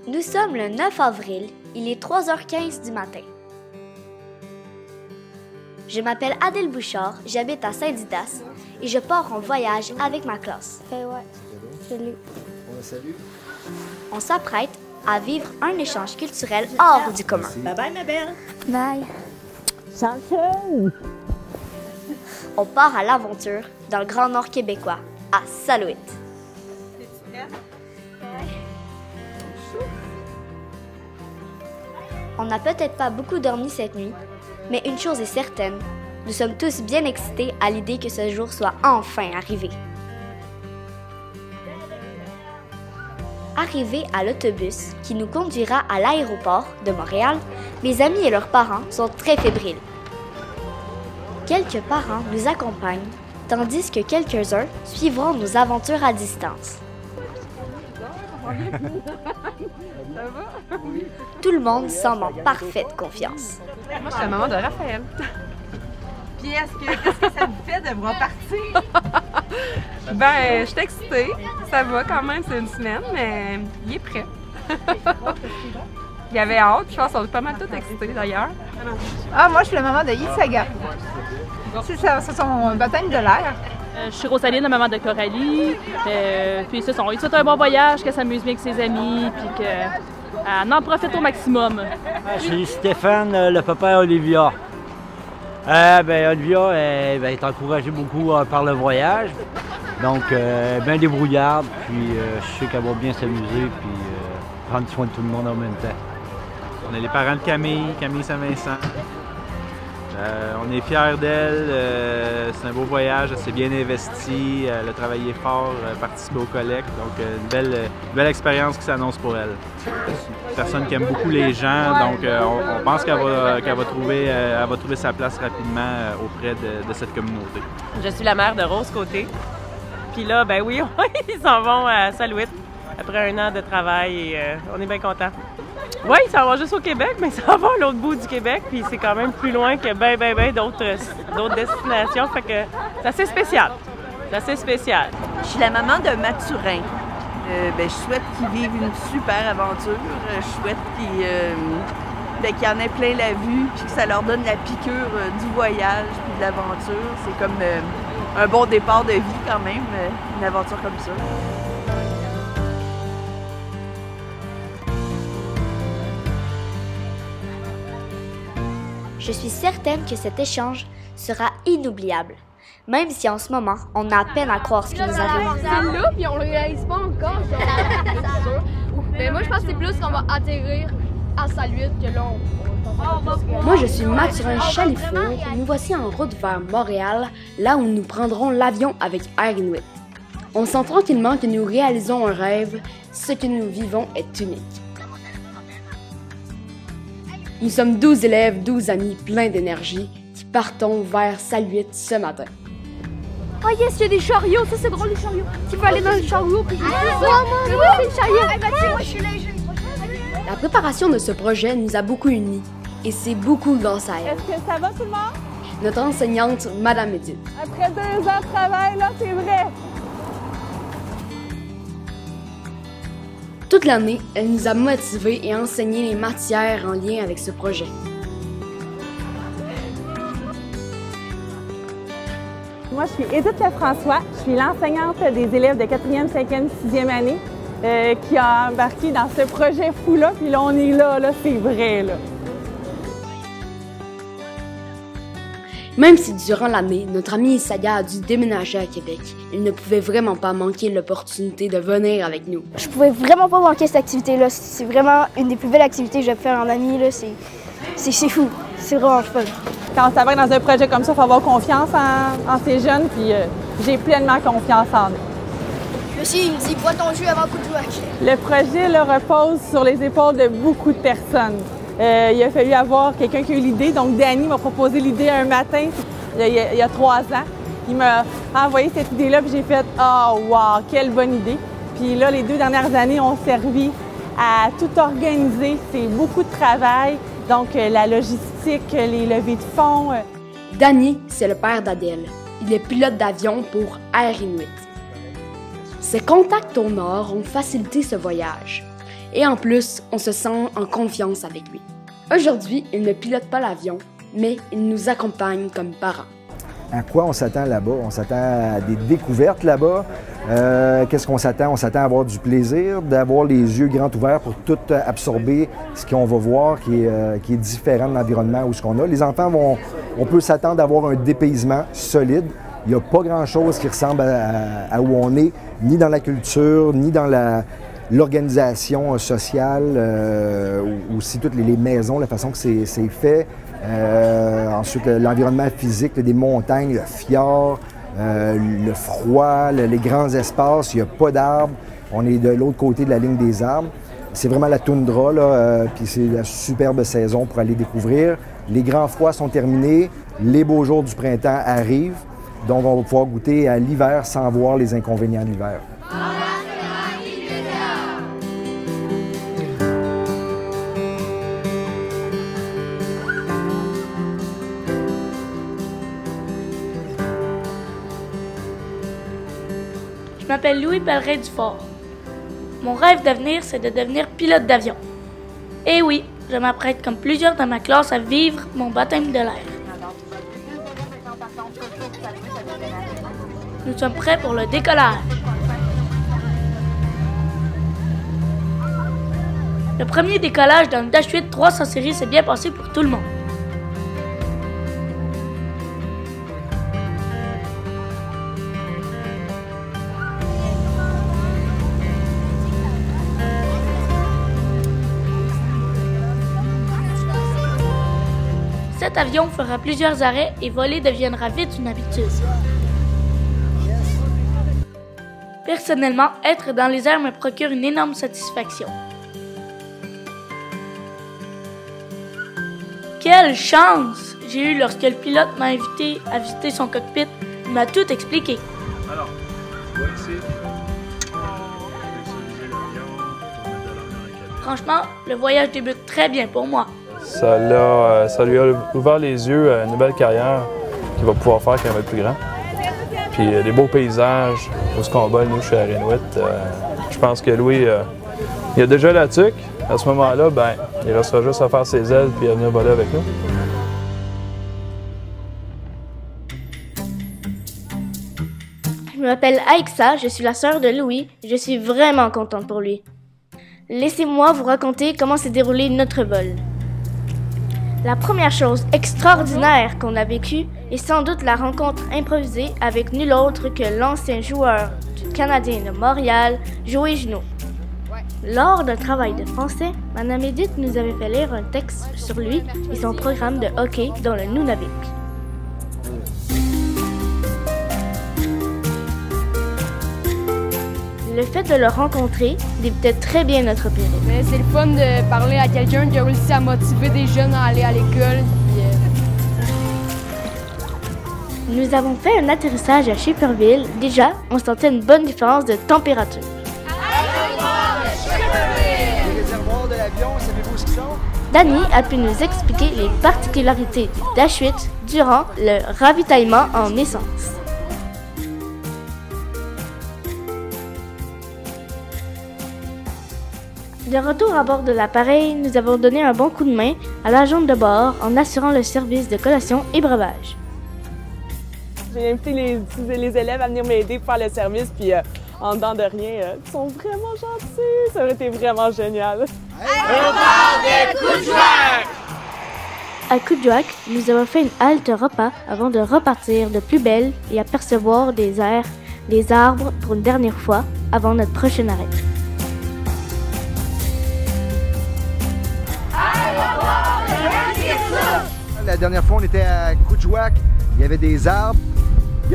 Nous sommes le 9 avril, il est 3h15 du matin. Je m'appelle Adèle Bouchard, j'habite à Saint-Didas et je pars en voyage avec ma classe. Ouais, salut. On s'apprête à vivre un échange culturel hors du commun. Bye bye, ma belle. Bye. Chanceux. On part à l'aventure dans le Grand Nord québécois, à Salouit. On n'a peut-être pas beaucoup dormi cette nuit, mais une chose est certaine, nous sommes tous bien excités à l'idée que ce jour soit enfin arrivé. Arrivés à l'autobus qui nous conduira à l'aéroport de Montréal, mes amis et leurs parents sont très fébriles. Quelques parents nous accompagnent, tandis que quelques-uns suivront nos aventures à distance. Tout le monde semble en parfaite confiance. Moi, je suis la maman de Raphaël. Puis, qu'est-ce que ça vous fait de me repartir? Ben, je suis excitée. Ça va quand même, c'est une semaine, mais il est prêt. Il avait hâte, je pense qu'on est pas mal tous excités d'ailleurs. Ah, moi, je suis la maman de Yitsaga. C'est son baptême de l'air. Je suis Rosaline, la maman de Coralie. Puis c'est ça, il souhaite un bon voyage, qu'elle s'amuse bien avec ses amis, puis qu'elle en profite au maximum. Je suis Stéphane, le papa d'Olivia. Olivia est encouragée beaucoup par le voyage. Donc, bien débrouillarde, puis je sais qu'elle va bien s'amuser, puis prendre soin de tout le monde en même temps. On est les parents de Camille Saint-Vincent. On est fiers d'elle, c'est un beau voyage, elle s'est bien investie, elle a travaillé fort, participé au collecte, donc une belle expérience qui s'annonce pour elle. C'est une personne qui aime beaucoup les gens, donc on pense qu'elle va trouver sa place rapidement auprès de cette communauté. Je suis la mère de Rose Côté. Puis là, ben oui, ils s'en vont à Salouit après un an de travail et on est bien contents. Oui, ils s'en vont juste au Québec, mais ils s'en vont à l'autre bout du Québec, puis c'est quand même plus loin que ben d'autres destinations, fait que c'est assez spécial. C'est assez spécial. Je suis la maman de Mathurin. Je souhaite qu'ils vivent une super aventure. Je souhaite qu'il y en ait plein la vue, puis que ça leur donne la piqûre du voyage puis de l'aventure. C'est comme un bon départ de vie quand même, une aventure comme ça. Je suis certaine que cet échange sera inoubliable, même si en ce moment, on a à peine à croire ce qui nous arrive. C'est là, puis on le réalise pas encore, c'est sûr. Mais moi, je pense que c'est plus qu'on va atterrir à Salouit que là, Moi, je suis Mathurin Chalifour. Nous voici en route vers Montréal, là où nous prendrons l'avion avec Air Inuit. On sent tranquillement que nous réalisons un rêve. Ce que nous vivons est unique. Nous sommes 12 élèves, 12 amis pleins d'énergie qui partons vers Salouit ce matin. Oh yes, il y a des chariots, ça c'est drôle les chariots. Tu peux aller dans le chariot puis c'est le chariot. La préparation de ce projet nous a beaucoup unis et c'est beaucoup grâce à elle. Est-ce que ça va tout le monde? Notre enseignante, Madame Edith. Après 2 ans de travail, là, c'est vrai. Toute l'année, elle nous a motivés et enseigné les matières en lien avec ce projet. Moi, je suis Edith Lefrançois. Je suis l'enseignante des élèves de 4e, 5e, 6e année qui a embarqué dans ce projet fou-là. Puis là, on est là, c'est vrai, là. Même si durant l'année, notre ami Isaga a dû déménager à Québec, il ne pouvait vraiment pas manquer l'opportunité de venir avec nous. Je pouvais vraiment pas manquer cette activité-là. C'est vraiment une des plus belles activités que j'ai pu faire en ami. C'est fou. C'est vraiment fun. Quand ça va dans un projet comme ça, il faut avoir confiance en ces jeunes, puis j'ai pleinement confiance en eux. Monsieur, il me dit, bois ton jus avant le coup de jouage. Le projet là, repose sur les épaules de beaucoup de personnes. Il a fallu avoir quelqu'un qui a eu l'idée. Donc, Danny m'a proposé l'idée un matin, il y a 3 ans. Il m'a envoyé cette idée-là, puis j'ai fait « Oh, wow, quelle bonne idée! » Puis là, les 2 dernières années ont servi à tout organiser. C'est beaucoup de travail. Donc, la logistique, les levées de fonds. Danny, c'est le père d'Adèle. Il est pilote d'avion pour Air Inuit. Ses contacts au nord ont facilité ce voyage. et en plus, on se sent en confiance avec lui. Aujourd'hui, il ne pilote pas l'avion, mais il nous accompagne comme parents. À quoi on s'attend là-bas? On s'attend à des découvertes là-bas. Qu'est-ce qu'on s'attend? On s'attend à avoir du plaisir, d'avoir les yeux grands ouverts pour tout absorber ce qu'on va voir qui est différent de l'environnement où ce qu'on a. Les enfants on peut s'attendre à avoir un dépaysement solide. Il n'y a pas grand-chose qui ressemble à où on est, ni dans la culture, ni dans l'organisation sociale, ou aussi toutes les maisons, la façon que c'est fait. Ensuite, l'environnement physique, des montagnes, le fjord, le froid, les grands espaces, il n'y a pas d'arbres. On est de l'autre côté de la ligne des arbres. C'est vraiment la toundra, puis c'est la superbe saison pour aller découvrir. Les grands froids sont terminés, les beaux jours du printemps arrivent, donc on va pouvoir goûter à l'hiver sans voir les inconvénients de l'hiver. Je m'appelle Louis Pellerin-Dufort. Mon rêve d'avenir, c'est de devenir pilote d'avion. Et oui, je m'apprête comme plusieurs dans ma classe à vivre mon baptême de l'air. Nous sommes prêts pour le décollage. Le premier décollage dans le Dash 8 300 série s'est bien passé pour tout le monde. Cet avion fera plusieurs arrêts et voler deviendra vite une habitude. Personnellement, être dans les airs me procure une énorme satisfaction. Quelle chance j'ai eu lorsque le pilote m'a invité à visiter son cockpit. Il m'a tout expliqué. Alors, tu vois ici. Franchement, le voyage débute très bien pour moi. Ça lui a ouvert les yeux à une nouvelle carrière qu'il va pouvoir faire quand il va être plus grand. Puis des beaux paysages, où ce qu'on va, nous, chez Inuit. Je pense que Louis, il a déjà la tuque. À ce moment-là, ben, il restera juste à faire ses ailes et à venir voler avec nous. Je m'appelle Aixa, je suis la sœur de Louis et je suis vraiment contente pour lui. Laissez-moi vous raconter comment s'est déroulé notre vol. La première chose extraordinaire qu'on a vécue est sans doute la rencontre improvisée avec nul autre que l'ancien joueur du Canadien de Montréal, Joey Genoux. Lors d'un travail de français, Mme Edith nous avait fait lire un texte sur lui et son programme de hockey dans le Nunavik. Le fait de le rencontrer débutait très bien notre période. Mais c'est le fun de parler à quelqu'un qui a réussi à motiver des jeunes à aller à l'école. Nous avons fait un atterrissage à Schipperville. Déjà, on sentait une bonne différence de température. Les réservoirs de l'avion, savez-vous ce qu'ils sont? Danny a pu nous expliquer les particularités du Dash 8 durant le ravitaillement en essence. De retour à bord de l'appareil, nous avons donné un bon coup de main à l'agent de bord en assurant le service de collation et breuvage. J'ai invité les élèves à venir m'aider pour faire le service, puis en dedans de rien, ils sont vraiment gentils. Ça aurait été vraiment génial. À Kuujjuaq, nous avons fait une halte repas avant de repartir de plus belle et apercevoir des arbres pour une dernière fois avant notre prochain arrêt. La dernière fois, on était à Kuujjuaq, il y avait des arbres.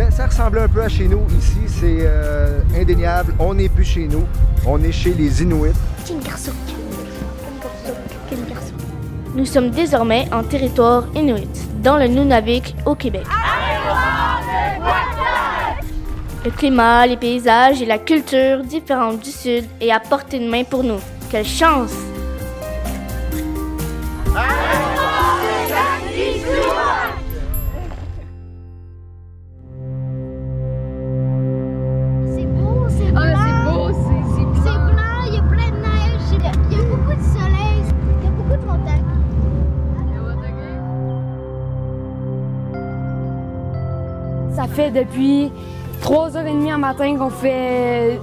Ça ressemblait un peu à chez nous. Ici, c'est indéniable. On n'est plus chez nous. On est chez les Inuits. Nous sommes désormais en territoire Inuit, dans le Nunavik, au Québec. Le climat, les paysages et la culture différentes du Sud est à portée de main pour nous. Quelle chance! C'est beau, c'est blanc, il y a plein de neige, il fait depuis 3h30 en matin qu'on fait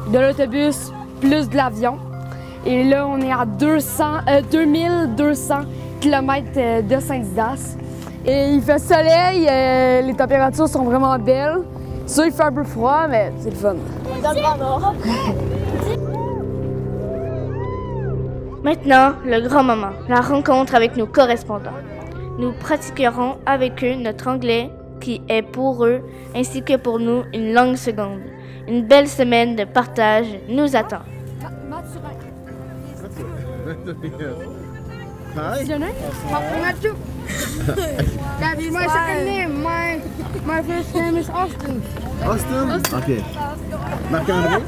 de l'autobus plus de l'avion. Et là, on est à 2200 km de Saint-Didas. Et il fait soleil, les températures sont vraiment belles. Ça, il fait un peu froid, mais c'est le fun. Dans le Grand Nord. Maintenant, le grand moment, la rencontre avec nos correspondants. Nous pratiquerons avec eux notre anglais qui est pour eux, ainsi que pour nous, une langue seconde. Une belle semaine de partage nous attend. What's your name? Matthew. That's my second name. My first name is Austin. Austin? Okay. Marc-André?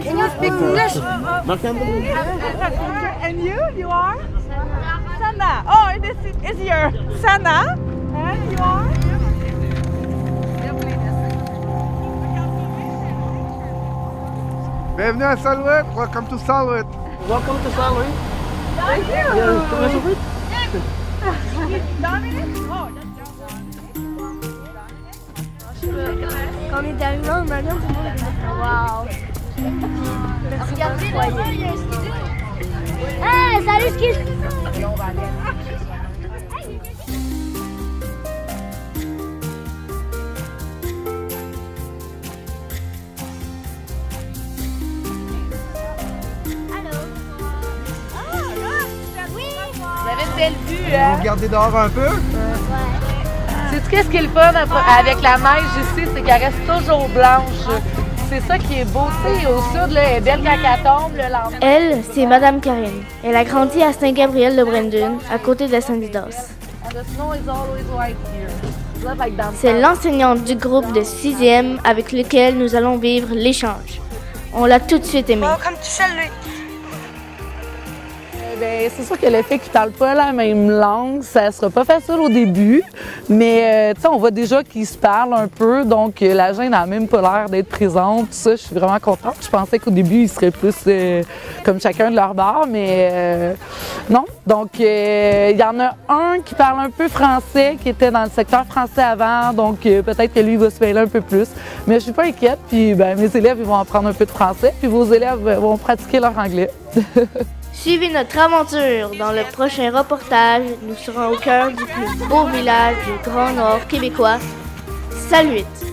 Can you speak English? Marc-André? And you are? Sana. Oh, this is your Sana. And you are? Bienvenue à Salouette. Welcome to Salouette. Welcome to Salouette. Thank you. Dominic? Quand on est arrivé dans le avion, tout le monde était wow. Regardez là-bas, il y a un ski. Hey, salut ski! Vous avez une belle vue, Vous hein? regardez dehors un peu? Sais-tu qu'est-ce qui est le fun avec la neige ici? C'est qu'elle reste toujours blanche. C'est ça qui est beau. Tu sais, au sud, là, elle est belle quand elle tombe le lendemain. Elle, c'est Madame Karine. Elle a grandi à Saint-Gabriel-de-Brandon, à côté de Saint-Didas. C'est l'enseignante du groupe de 6e avec lequel nous allons vivre l'échange. On l'a tout de suite aimée. Comme tu sais, lui. Ben, c'est sûr que le fait qu'ils ne parlent pas la même langue, ça sera pas facile au début, mais tu sais, on voit déjà qu'ils se parlent un peu, donc la gêne n'a même pas l'air d'être présente. Tout ça, je suis vraiment contente. Je pensais qu'au début, ils seraient plus comme chacun de leur bord, mais non. Donc, il y en a un qui parle un peu français, qui était dans le secteur français avant, donc peut-être que lui va se mêler un peu plus. Mais je suis pas inquiète, puis ben, mes élèves ils vont apprendre un peu de français, puis vos élèves vont pratiquer leur anglais. Suivez notre aventure dans le prochain reportage. Nous serons au cœur du plus beau village du Grand Nord québécois, Salouette.